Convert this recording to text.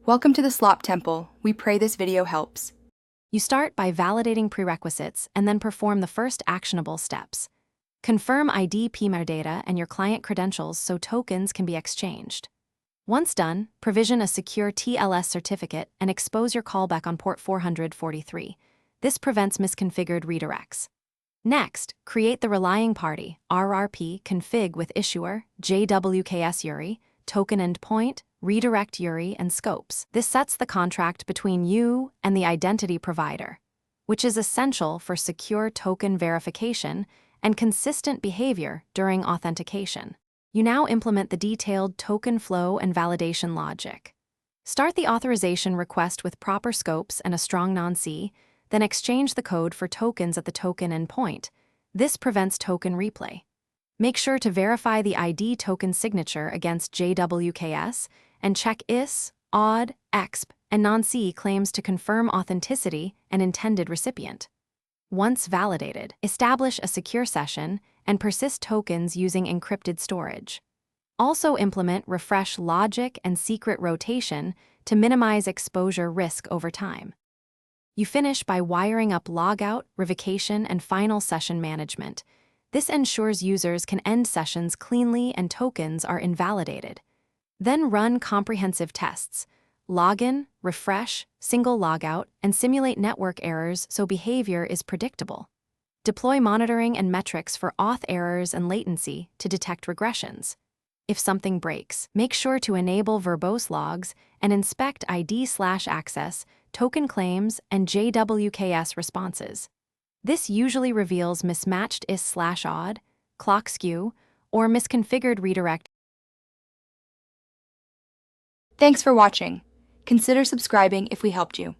Welcome to the Sso Rrp Temple. We pray this video helps. You start by validating prerequisites and then perform the first actionable steps. Confirm ID PMR data and your client credentials so tokens can be exchanged. Once done, provision a secure TLS certificate and expose your callback on port 443. This prevents misconfigured redirects. Next, create the relying party RRP config with issuer, JWKS URI, token endpoint, redirect URI, and scopes. This sets the contract between you and the identity provider, which is essential for secure token verification and consistent behavior during authentication. You now implement the detailed token flow and validation logic. Start the authorization request with proper scopes and a strong non-C, then exchange the code for tokens at the token endpoint. This prevents token replay. Make sure to verify the ID token signature against JWKS and check IS, ODD, EXP, and non-C claims to confirm authenticity and intended recipient. Once validated, establish a secure session and persist tokens using encrypted storage. Also implement refresh logic and secret rotation to minimize exposure risk over time. You finish by wiring up logout, revocation, and final session management. This ensures users can end sessions cleanly and tokens are invalidated. Then run comprehensive tests. Login, refresh, single logout, and simulate network errors so behavior is predictable. Deploy monitoring and metrics for auth errors and latency to detect regressions. If something breaks, make sure to enable verbose logs and inspect ID/access, token claims, and JWKS responses. This usually reveals mismatched IS/ODD, clock skew, or misconfigured redirect. Thanks for watching. Consider subscribing if we helped you.